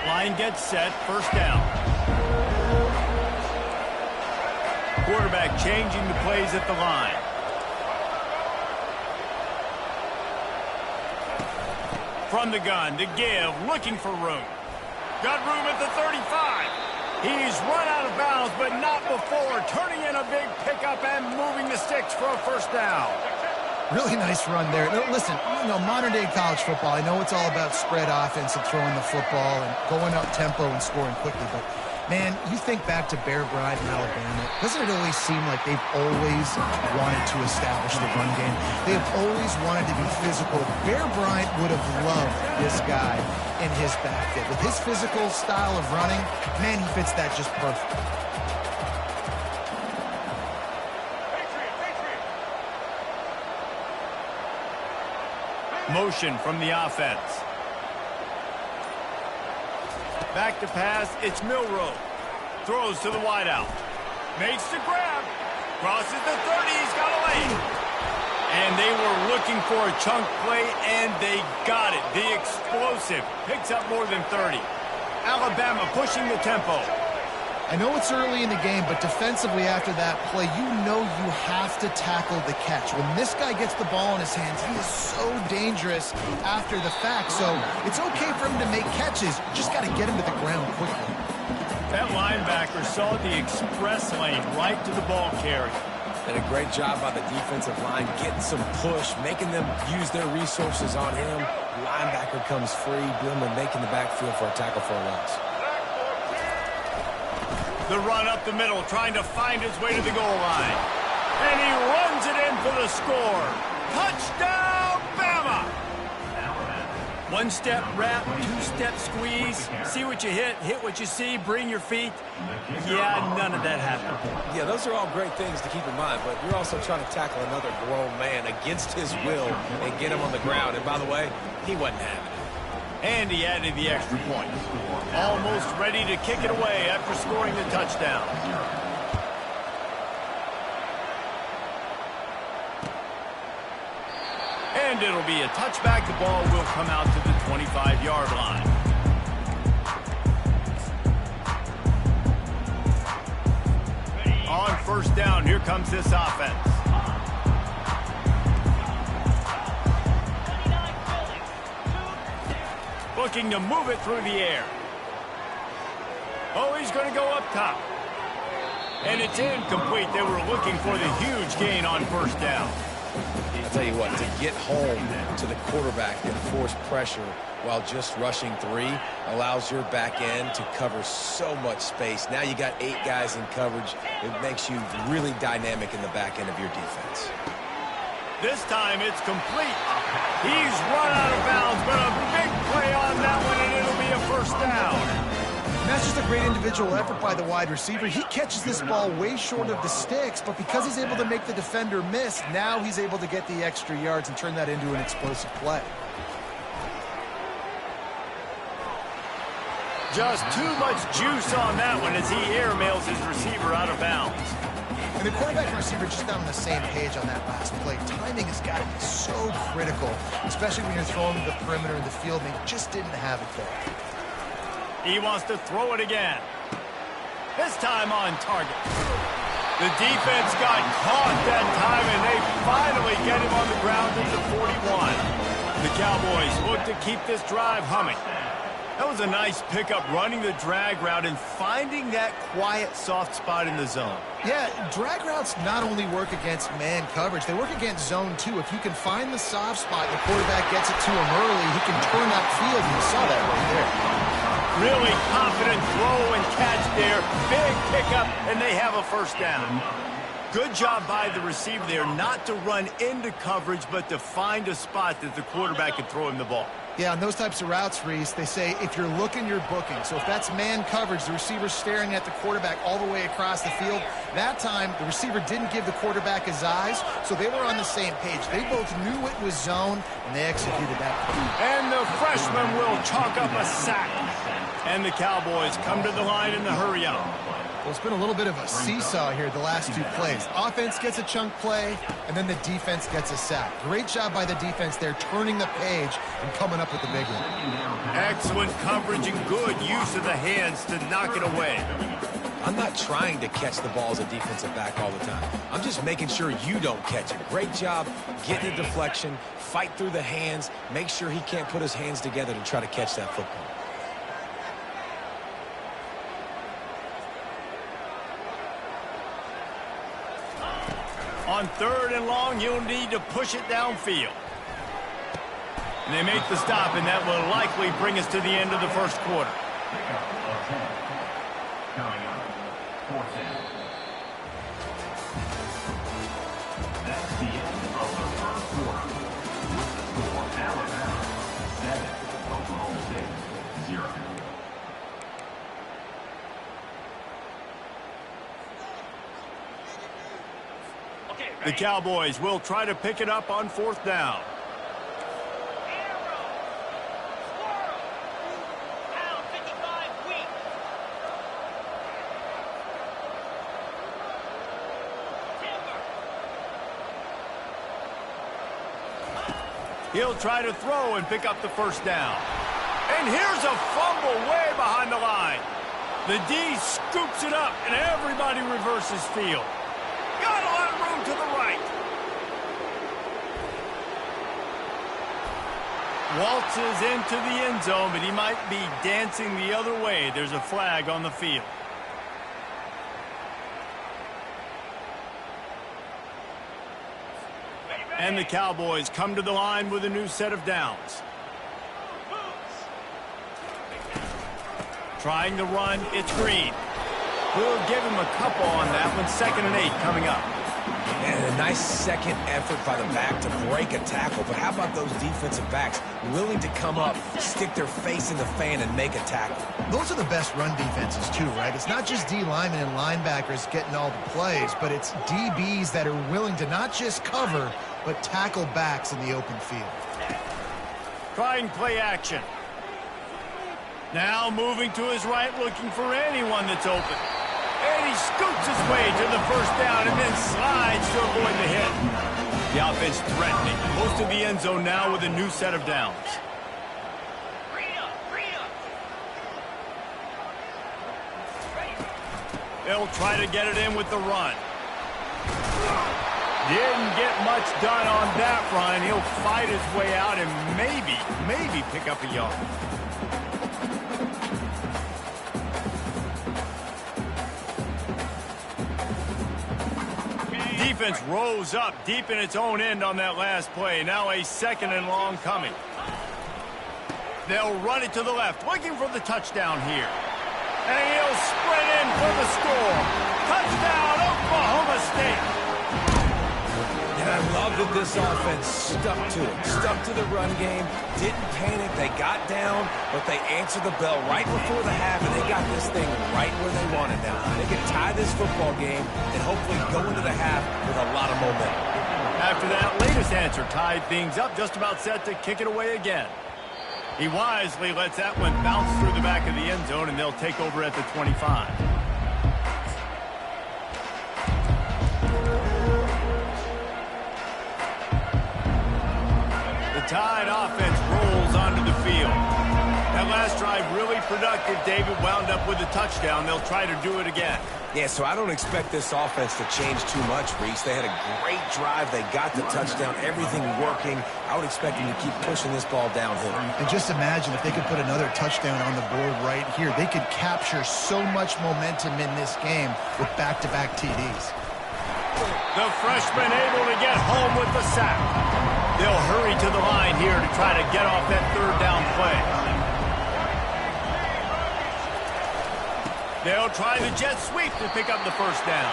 Line gets set, first down. Quarterback changing the plays at the line. From the gun to give, looking for room. Got room at the 35. He's run out of bounds, but not before turning in a big pickup and moving the sticks for a first down. Really nice run there. Now, listen, modern-day college football, I know it's all about spread offense and throwing the football and going up tempo and scoring quickly, but, man, you think back to Bear Bryant in Alabama, doesn't it always seem like they've always wanted to establish the run game? They have always wanted to be physical. Bear Bryant would have loved this guy in his backfield. With his physical style of running, man, he fits that just perfect. Motion from the offense. Back to pass, it's Milroe. Throws to the wideout. Makes the grab. Crosses the 30, he's got a lane. And they were looking for a chunk play, and they got it. The explosive picks up more than 30. Alabama pushing the tempo. I know it's early in the game, but defensively after that play, you know you have to tackle the catch. When this guy gets the ball in his hands, he is so dangerous after the fact. So it's okay for him to make catches. You just got to get him to the ground quickly. That linebacker saw the express lane right to the ball carrier. And a great job by the defensive line, getting some push, making them use their resources on him. Linebacker comes free, Bama making the backfield for a tackle for a loss. The run up the middle, trying to find his way to the goal line. And he runs it in for the score. Touchdown, Bama! One-step wrap, two-step squeeze. See what you hit what you see, bring your feet. Yeah, none of that happened. Yeah, those are all great things to keep in mind, but you're also trying to tackle another grown man against his will and get him on the ground. And by the way, he wasn't having it. And he added the extra point. Almost ready to kick it away after scoring the touchdown. And it'll be a touchback. The ball will come out to the 25-yard line. On first down, here comes this offense. Looking to move it through the air. Oh, he's going to go up top. And it's incomplete. They were looking for the huge gain on first down. I'll tell you what, to get home to the quarterback and force pressure while just rushing three allows your back end to cover so much space. Now you got 8 guys in coverage. It makes you really dynamic in the back end of your defense. This time it's complete. He's run out of bounds, but a big play on that one, and it'll be a first down. And that's just a great individual effort by the wide receiver. He catches this ball way short of the sticks, but because he's able to make the defender miss, now he's able to get the extra yards and turn that into an explosive play. Just too much juice on that one as he airmails his receiver out of bounds. And the quarterback and receiver just not on the same page on that last play. Timing has got to be so critical, especially when you're throwing to the perimeter in the field, and they just didn't have it there. He wants to throw it again. This time on target. The defense got caught that time, and they finally get him on the ground at the 41. The Cowboys look to keep this drive humming. That was a nice pickup, running the drag route and finding that quiet, soft spot in the zone. Yeah, drag routes not only work against man coverage, they work against zone too. If you can find the soft spot and the quarterback gets it to him early, he can turn that field, and you saw that right there. Really confident throw and catch there. Big pickup, and they have a first down. Good job by the receiver there not to run into coverage, but to find a spot that the quarterback can throw him the ball. Yeah, on those types of routes, Reese, they say if you're looking, you're booking. So if that's man coverage, the receiver's staring at the quarterback all the way across the field. That time, the receiver didn't give the quarterback his eyes, so they were on the same page. They both knew it was zone, and they executed that. And the freshman will chalk up a sack. And the Cowboys come to the line in the hurry up. Well, it's been a little bit of a seesaw here the last two plays. Offense gets a chunk play, and then the defense gets a sack. Great job by the defense there, turning the page and coming up with the big one. Excellent coverage and good use of the hands to knock it away. I'm not trying to catch the ball as a defensive back all the time. I'm just making sure you don't catch it. Great job getting the deflection, fight through the hands, make sure he can't put his hands together to try to catch that football. On 3rd and long, you'll need to push it downfield. And they make the stop, and that will likely bring us to the end of the first quarter. That's the end of the first quarter. With the score, Alabama 7, Oklahoma State 0. The Cowboys will try to pick it up on 4th down. He'll try to throw and pick up the first down. And here's a fumble way behind the line. The D scoops it up, and everybody reverses field. Got a lot of room to the right. Waltzes into the end zone, but he might be dancing the other way. There's a flag on the field. And the Cowboys come to the line with a new set of downs. Trying to run, it's Green. We'll give him a couple on that one. 2nd and 8 coming up. And a nice second effort by the back to break a tackle. But how about those defensive backs willing to come up, stick their face in the fan, and make a tackle? Those are the best run defenses, too, right? It's not just D linemen and linebackers getting all the plays, but it's DBs that are willing to not just cover, but tackle backs in the open field. Trying play action. Now moving to his right, looking for anyone that's open. And he scoots his way to the first down and then slides to avoid the hit. The offense threatening. Close to the end zone now with a new set of downs. They'll try to get it in with the run. Didn't get much done on that run. He'll fight his way out and maybe pick up a yard. Defense rose up deep in its own end on that last play. Now a 2nd and long coming. They'll run it to the left, looking for the touchdown here. And he'll sprint in for the score. Touchdown, Oklahoma State. And I love that this offense stuck to it. Stuck to the run game. Didn't panic. They got down, but they answered the bell right before the half, and they got this thing right where they want it now. They can tie this football game and hopefully go into the half with a lot of momentum. After that latest answer, tied things up, just about set to kick it away again. He wisely lets that one bounce through the back of the end zone, and they'll take over at the 25. Tide offense rolls onto the field. That last drive really productive. David wound up with a touchdown. They'll try to do it again. Yeah, so I don't expect this offense to change too much, Reese. They had a great drive. They got the touchdown. Everything working. I would expect them to keep pushing this ball downhill. And just imagine if they could put another touchdown on the board right here. They could capture so much momentum in this game with back-to-back TDs. The freshman able to get home with the sack. They'll hurry to the line here to try to get off that 3rd down play. They'll try the jet sweep to pick up the first down.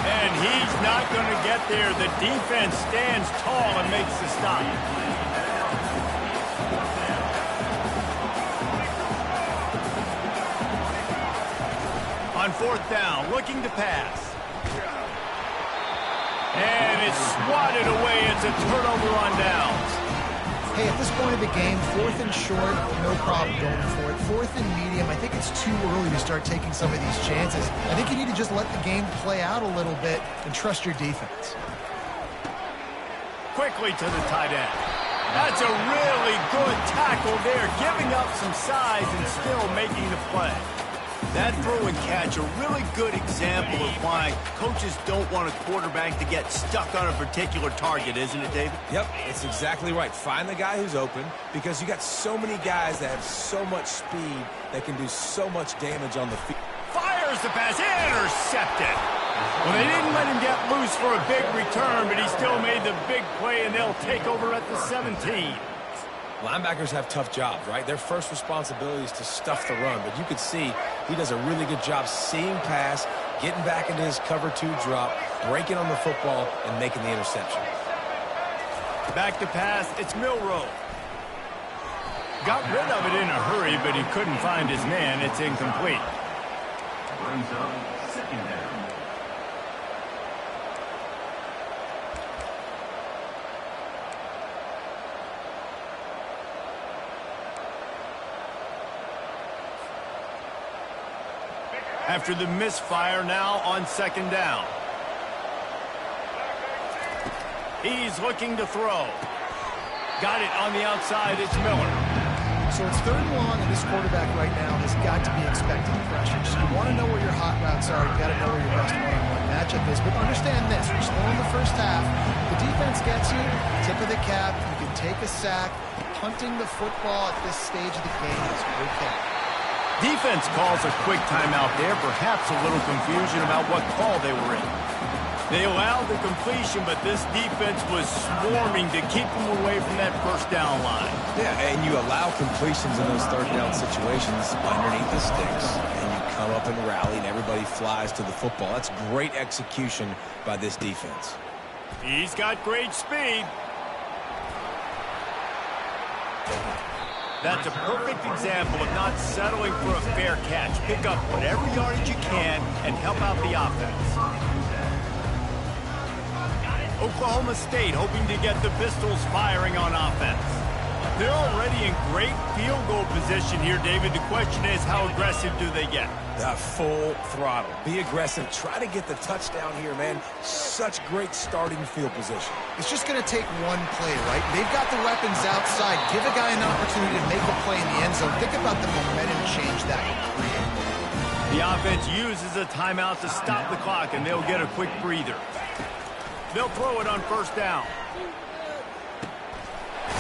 And he's not going to get there. The defense stands tall and makes the stop. On 4th down, looking to pass. And it's swatted away. It's a turnover on downs. Hey, at this point of the game, 4th and short, no problem going for it. 4th and medium. I think it's too early to start taking some of these chances. I think you need to just let the game play out a little bit and trust your defense. Quickly to the tight end. That's a really good tackle there, giving up some size and still making the play. That throw and catch, a really good example of why coaches don't want a quarterback to get stuck on a particular target, isn't it, David? Yep, it's exactly right. Find the guy who's open, because you got so many guys that have so much speed that can do so much damage on the field. Fires the pass, intercepted. Well, they didn't let him get loose for a big return, but he still made the big play, and they'll take over at the 17. Linebackers have tough jobs, right? Their first responsibility is to stuff the run, but you could see he does a really good job seeing pass, getting back into his cover 2 drop, breaking on the football, and making the interception. Back to pass, it's Milroe. Got rid of it in a hurry, but he couldn't find his man. It's incomplete. Brings up 2nd down. After the misfire, now on 2nd down. He's looking to throw. Got it on the outside, it's Miller. So it's 3rd and long, and this quarterback right now has got to be expecting pressure. So you want to know where your hot routes are. You got to know where your best one-on-one matchup is. But understand this, we're still in the first half. The defense gets you, tip of the cap, you can take a sack. Punting the football at this stage of the game is okay. Defense calls a quick timeout there, perhaps a little confusion about what call they were in. They allowed the completion, but this defense was swarming to keep them away from that first down line. Yeah, and you allow completions in those 3rd down situations underneath the sticks, and you come up and rally, and everybody flies to the football. That's great execution by this defense. He's got great speed. That's a perfect example of not settling for a fair catch. Pick up whatever yardage you can and help out the offense. Oklahoma State hoping to get the Pistols firing on offense. They're already in great field goal position here, David. The question is, how aggressive do they get? Full throttle. Be aggressive. Try to get the touchdown here, man. Such great starting field position. It's just going to take one play, right? They've got the weapons outside. Give a guy an opportunity to make a play in the end zone. Think about the momentum change that would create. The offense uses a timeout to stop the clock, and they'll get a quick breather. They'll throw it on 1st down.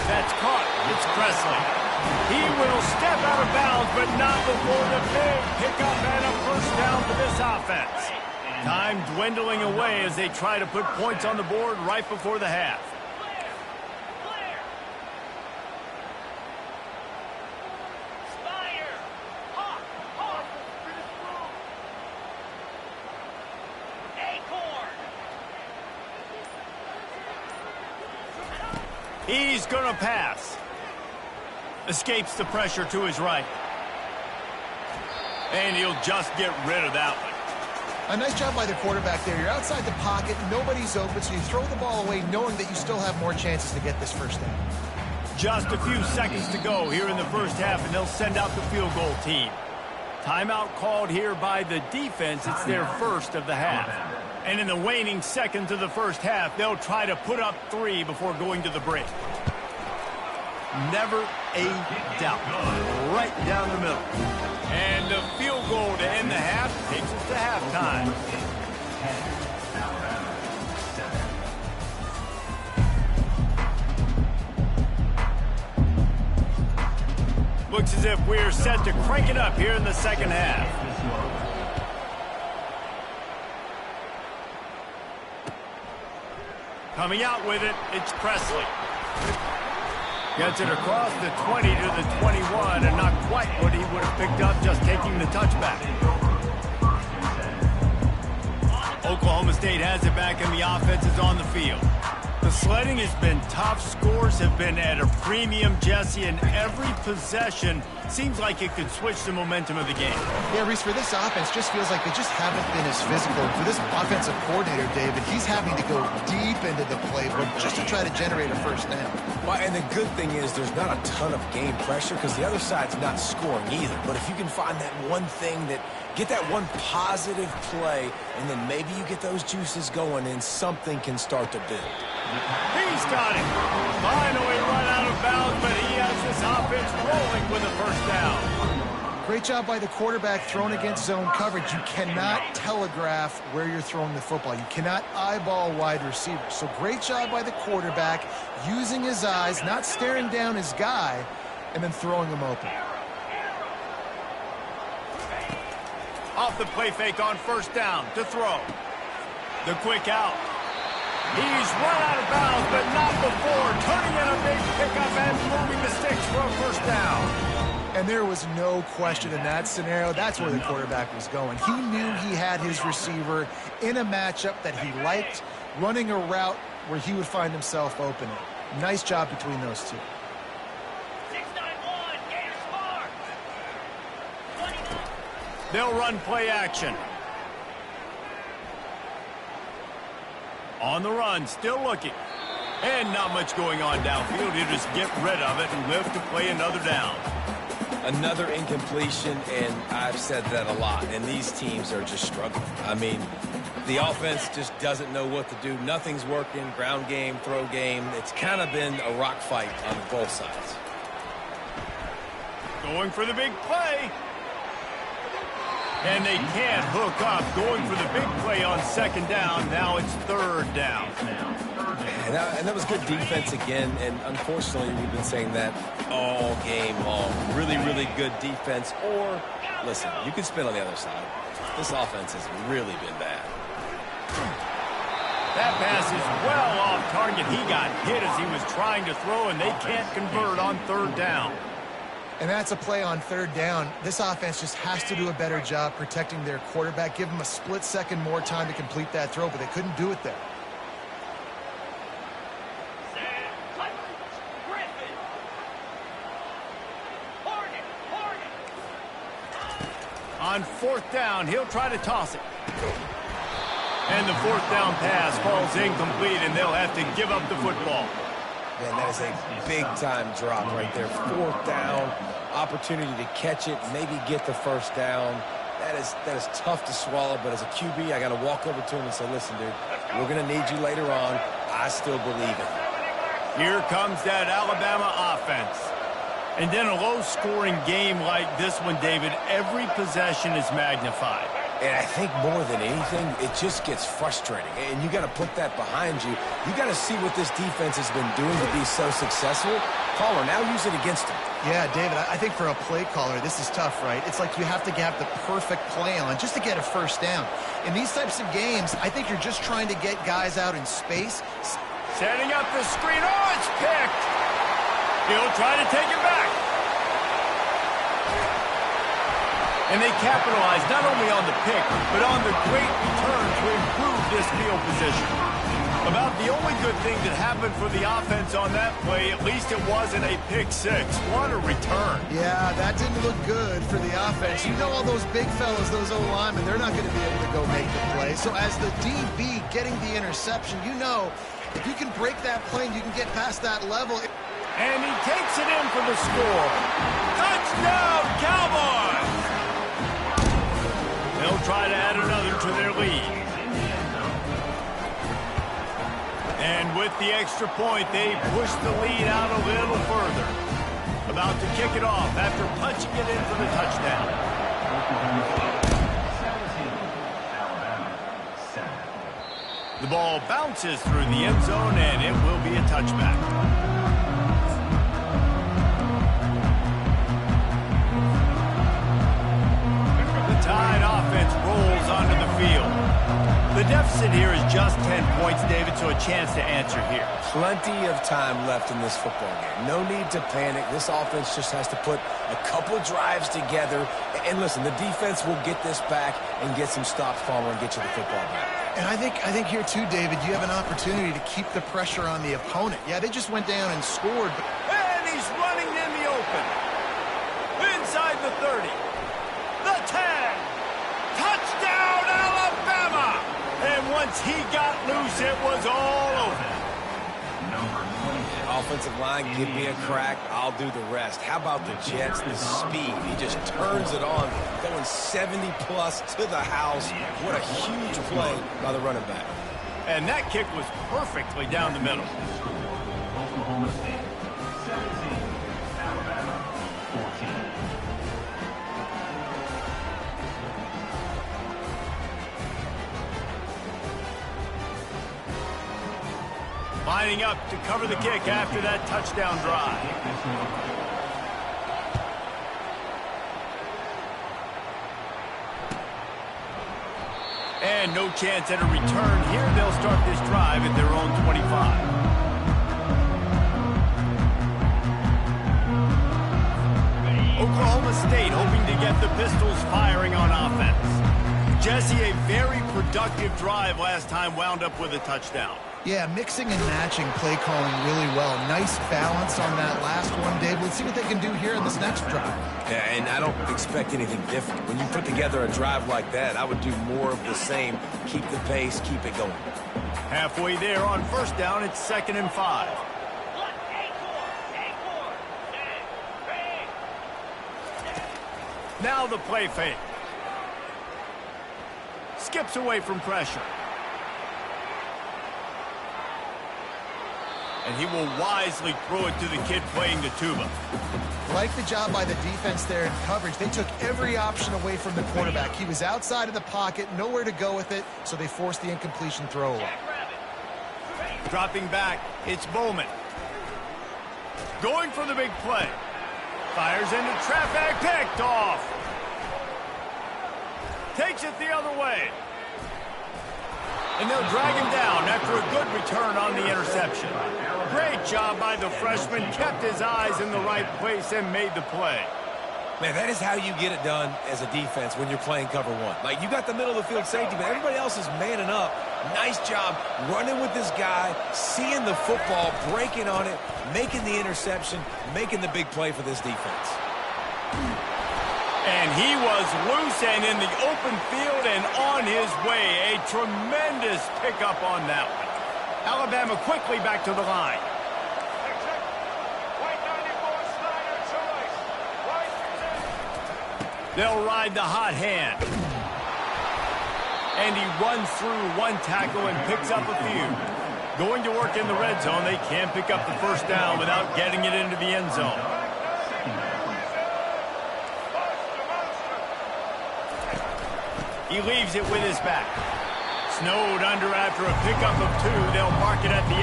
That's caught. It's Presley. He will step out of bounds, but not before the big pickup and a 1st down for this offense. Time dwindling away as they try to put points on the board right before the half. He's going to pass. Escapes the pressure to his right. And he'll just get rid of that one. A nice job by the quarterback there. You're outside the pocket, nobody's open, so you throw the ball away knowing that you still have more chances to get this 1st down. Just a few seconds to go here in the first half, and they'll send out the field goal team. Timeout called here by the defense. It's their first of the half. And in the waning seconds of the first half, they'll try to put up 3 before going to the break. Never a doubt. Right down the middle. And the field goal to end the half takes us to halftime. Looks as if we're set to crank it up here in the 2nd half. Coming out with it, it's Presley. Gets it across the 20 to the 21, and not quite what he would have picked up just taking the touchback. Oklahoma State has it back, and the offense is on the field. The Sledding has been tough. Scores have been at a premium, Jesse, and every possession seems like it could switch the momentum of the game. Yeah, Reese, for this offense, just feels like they just haven't been as physical. And for this offensive coordinator, David, he's having to go deep into the playbook just to try to generate a first down. Well, and the good thing is there's not a ton of game pressure because the other side's not scoring either. But if you can find that one thing get that one positive play, and then maybe you get those juices going and something can start to build. He's got it. Finally run out of bounds, but he has this offense rolling with a first down. Great job by the quarterback throwing against zone coverage. You cannot telegraph where you're throwing the football. You cannot eyeball wide receivers. So great job by the quarterback using his eyes, not staring down his guy, and then throwing him open. Off the play fake on first down to throw. The quick out. He's run out of bounds, but not before. Turning in a big pickup and moving the sticks for a first down. And there was no question in that scenario. That's where the quarterback was going. He knew he had his receiver in a matchup that he liked, running a route where he would find himself open. Nice job between those two. They'll run play action. On the run, still looking. And not much going on downfield. He'll just get rid of it and live to play another down. Another incompletion, and I've said that a lot, and these teams are just struggling. I mean, the offense just doesn't know what to do. Nothing's working. Ground game, throw game. It's kind of been a rock fight on both sides. Going for the big play. And they can't hook up. Going for the big play on second down. Now it's third down. And that was good defense again. And unfortunately, we've been saying that all game long. Really, really good defense. Or, listen, you can spin on the other side. This offense has really been bad. That pass is well off target. He got hit as he was trying to throw, and they can't convert on third down. And that's a play on third down. This offense just has to do a better job protecting their quarterback. Give him a split second more time to complete that throw, but they couldn't do it there. On fourth down, he'll try to toss it. And the fourth down pass falls incomplete, and they'll have to give up the football. Man, that is a big-time drop right there. Fourth down, opportunity to catch it, maybe get the first down. That is tough to swallow, but as a QB, I got to walk over to him and say, listen, dude, we're going to need you later on. I still believe it. Here comes that Alabama offense. And then a low-scoring game like this one, David, every possession is magnified. And I think more than anything, it just gets frustrating. And you got to put that behind you. You got to see what this defense has been doing to be so successful. Caller, now use it against them. Yeah, David, I think for a play caller, this is tough, right? It's like you have to have the perfect play on just to get a first down. In these types of games, I think you're just trying to get guys out in space. Setting up the screen. Oh, it's picked. He'll try to take it back. And they capitalize not only on the pick, but on the great return to improve this field position. About the only good thing that happened for the offense on that play, at least it wasn't a pick six. What a return. Yeah, that didn't look good for the offense. You know all those big fellas, those O-linemen, they're not going to be able to go make the play. So as the DB getting the interception, you know if you can break that plane, you can get past that level. And he takes it in for the score. Touchdown, Cowboys! They'll try to add another to their lead. And with the extra point, they push the lead out a little further. About to kick it off after punching it in for the touchdown. The ball bounces through the end zone, and it will be a touchback. Tide offense rolls onto the field. The deficit here is just 10 points, David, so a chance to answer here. Plenty of time left in this football game. No need to panic. This offense just has to put a couple drives together. And listen, the defense will get this back and get some stops, Palmer, and get you the football back. And I think here too, David, you have an opportunity to keep the pressure on the opponent. Yeah, they just went down and scored. And he's running in the open. Inside the 30. The 10. Touchdown, Alabama! And once he got loose, it was all over. Offensive line, give me a crack, I'll do the rest. How about the Jets, the speed? He just turns it on, going 70-plus to the house. What a huge play by the running back. And that kick was perfectly down the middle. Oklahoma State, 17. Alabama, 14. Lining up to cover the kick after that touchdown drive. And no chance at a return here. They'll start this drive at their own 25. Oklahoma State hoping to get the Pistols firing on offense. Jesse, a very productive drive last time wound up with a touchdown. Yeah, mixing and matching play calling really well. Nice balance on that last one, Dave. Let's see what they can do here in this next drive. Yeah, and I don't expect anything different. When you put together a drive like that, I would do more of the same. Keep the pace, keep it going. Halfway there on first down, it's 2nd and 5. Now the play fake. Skips away from pressure. And he will wisely throw it to the kid playing the tuba. Like the job by the defense there in coverage. They took every option away from the quarterback. He was outside of the pocket, nowhere to go with it, so they forced the incompletion throwaway. Dropping back, it's Bowman. Going for the big play. Fires into traffic, picked off. Takes it the other way. And they'll drag him down after a good return on the interception. Great job by the freshman. Kept his eyes in the right place and made the play. Man, that is how you get it done as a defense when you're playing cover one. Like, you got the middle of the field safety, but everybody else is manning up. Nice job running with this guy, seeing the football, breaking on it, making the interception, making the big play for this defense. And he was loose and in the open field and on his way. A tremendous pickup on that one. Alabama quickly back to the line. They'll ride the hot hand. And he runs through one tackle and picks up a few. Going to work in the red zone, they can pick up the first down without getting it into the end zone. He leaves it with his back. Snowed under after a pickup of 2. They'll mark it at the 8.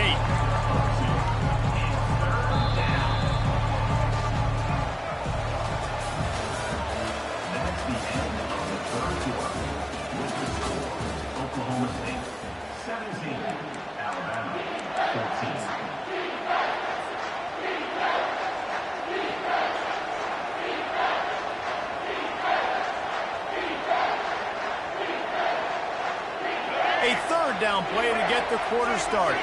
That's the end of the third quarter. With the score, Oklahoma State 17, Alabama 14. A third down play to get the quarter started.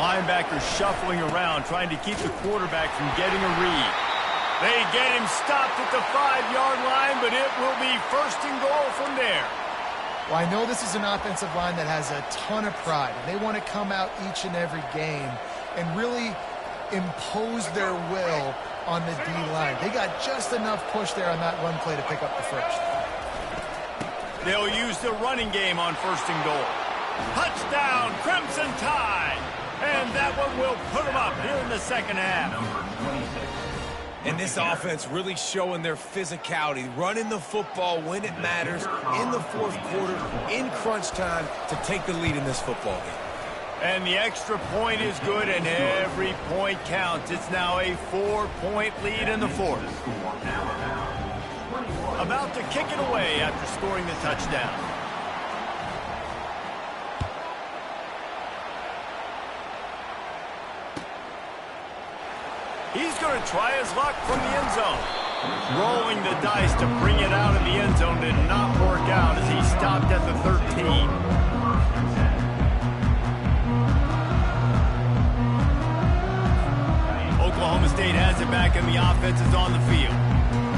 Linebackers shuffling around, trying to keep the quarterback from getting a read. They get him stopped at the 5-yard line, but it will be 1st and goal from there. Well, I know this is an offensive line that has a ton of pride. They want to come out each and every game and really impose their will on the D-line. They got just enough push there on that run play to pick up the first. They'll use the running game on 1st and goal. Touchdown, Crimson Tide! And that one will put them up here in the second half. And this offense really showing their physicality, running the football when it matters, in the fourth quarter, in crunch time, to take the lead in this football game. And the extra point is good, and every point counts. It's now a 4-point lead in the fourth. About to kick it away after scoring the touchdown. He's going to try his luck from the end zone. Rolling the dice to bring it out of the end zone did not work out as he stopped at the 13. Oklahoma State has it back and the offense is on the field.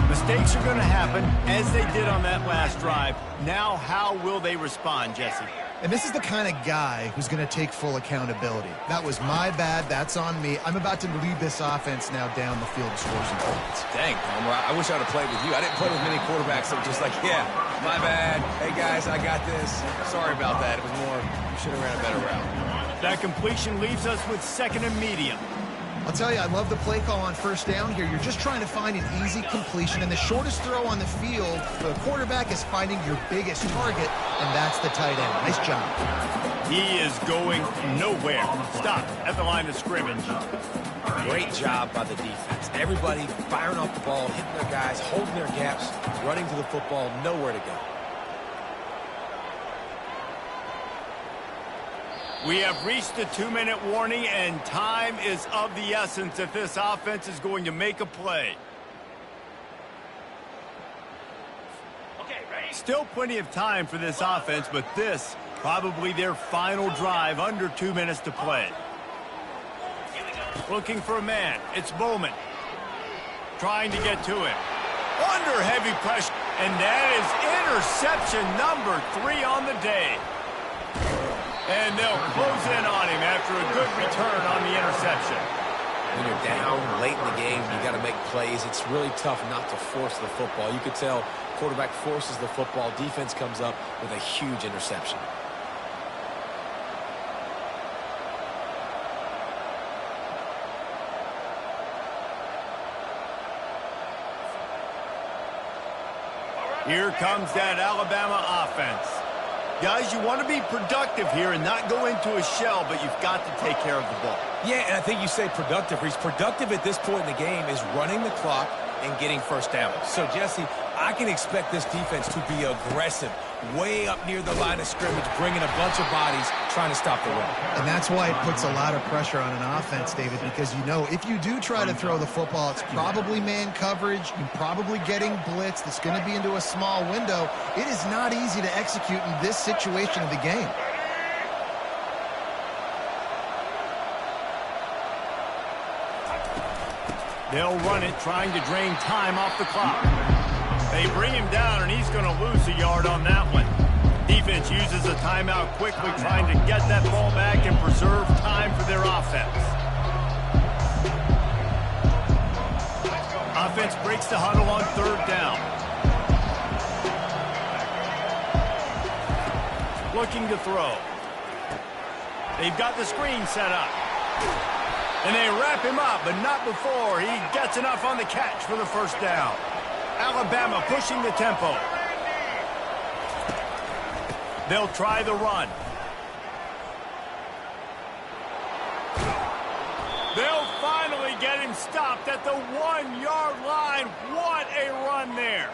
Mistakes are going to happen, as they did on that last drive. Now, how will they respond, Jesse? And this is the kind of guy who's going to take full accountability. That was my bad. That's on me. I'm about to lead this offense now down the field to score some points. Dang, Palmer, I wish I would have played with you. I didn't play with many quarterbacks that were just like, yeah, my bad. Hey, guys, I got this. Sorry about that. It was more, you should have ran a better route. That completion leaves us with 2nd and medium. I'll tell you, I love the play call on first down here. You're just trying to find an easy completion, and the shortest throw on the field, the quarterback is finding your biggest target, and that's the tight end. Nice job. He is going nowhere. Stop at the line of scrimmage. Great job by the defense. Everybody firing off the ball, hitting their guys, holding their gaps, running to the football, nowhere to go. We have reached the 2-minute warning, and time is of the essence if this offense is going to make a play. Still plenty of time for this offense, but this probably their final drive, under 2 minutes to play. Looking for a man. It's Bowman. Trying to get to him. Under heavy pressure. And that is interception number 3 on the day. And they'll close in on him after a good return on the interception. When you're down late in the game, you got to make plays. It's really tough not to force the football. You could tell quarterback forces the football. Defense comes up with a huge interception. Here comes that Alabama offense. Guys, you want to be productive here and not go into a shell, but you've got to take care of the ball. Yeah, and I think you say productive. He's productive at this point in the game is running the clock and getting first down. So, Jesse, I can expect this defense to be aggressive, way up near the line of scrimmage, bringing a bunch of bodies, trying to stop the run. And that's why it puts a lot of pressure on an offense, David, because you know if you do try to throw the football, it's probably man coverage, you're probably getting blitzed, it's going to be into a small window. It is not easy to execute in this situation of the game. They'll run it, trying to drain time off the clock. They bring him down, and he's going to lose a yard on that one. Defense uses a timeout quickly, trying to get that ball back and preserve time for their offense. Offense breaks the huddle on 3rd down. Looking to throw. They've got the screen set up. And they wrap him up, but not before he gets enough on the catch for the first down. Alabama pushing the tempo. They'll try the run. They'll finally get him stopped at the 1-yard line. What a run there.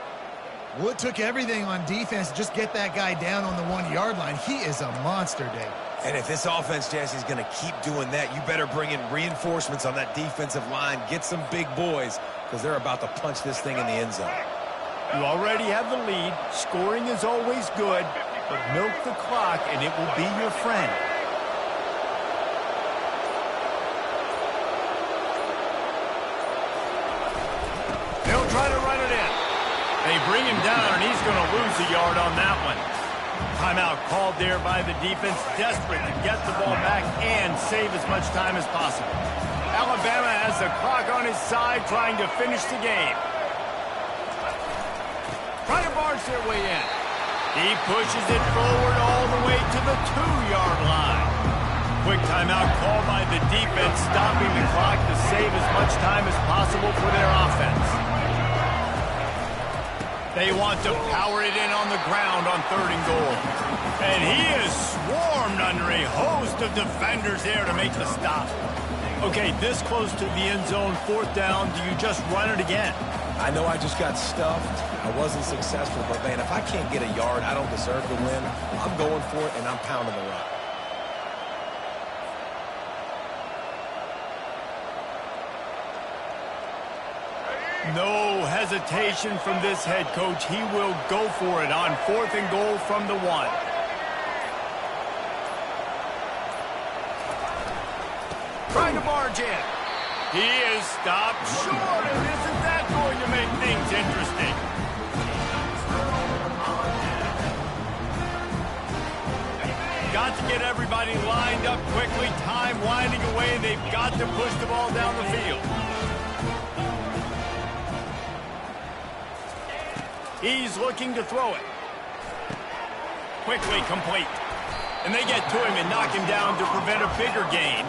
Well, it took everything on defense to just get that guy down on the 1-yard line. He is a monster, Dave. And if this offense, Jesse, is going to keep doing that, you better bring in reinforcements on that defensive line. Get some big boys, because they're about to punch this thing in the end zone. You already have the lead. Scoring is always good, but milk the clock, and it will be your friend. They'll try to run it in. They bring him down, and he's going to lose a yard on that one. Timeout called there by the defense, desperate to get the ball back and save as much time as possible. Alabama has the clock on his side, trying to finish the game. Trying to barge their way in. He pushes it forward all the way to the 2-yard line. Quick timeout called by the defense, stopping the clock to save as much time as possible for their offense. They want to power it in on the ground on 3rd and goal. And he is swarmed under a host of defenders there to make the stop. Okay, this close to the end zone, 4th down. Do you just run it again? I know I just got stuffed. I wasn't successful, but, man, if I can't get a yard, I don't deserve the win. I'm going for it, and I'm pounding the rock. No hesitation from this head coach. He will go for it on 4th and goal from the 1. Trying to barge in. He is stopped short, and isn't that going to make things interesting? Got to get everybody lined up quickly, time winding away, and they've got to push the ball down the field. He's looking to throw it. Quickly complete. And they get to him and knock him down to prevent a bigger gain.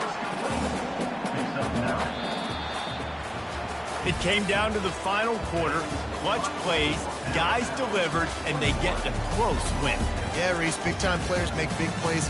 It came down to the final quarter. Clutch plays, guys delivered, and they get a close win. Yeah, Reese, big-time players make big plays.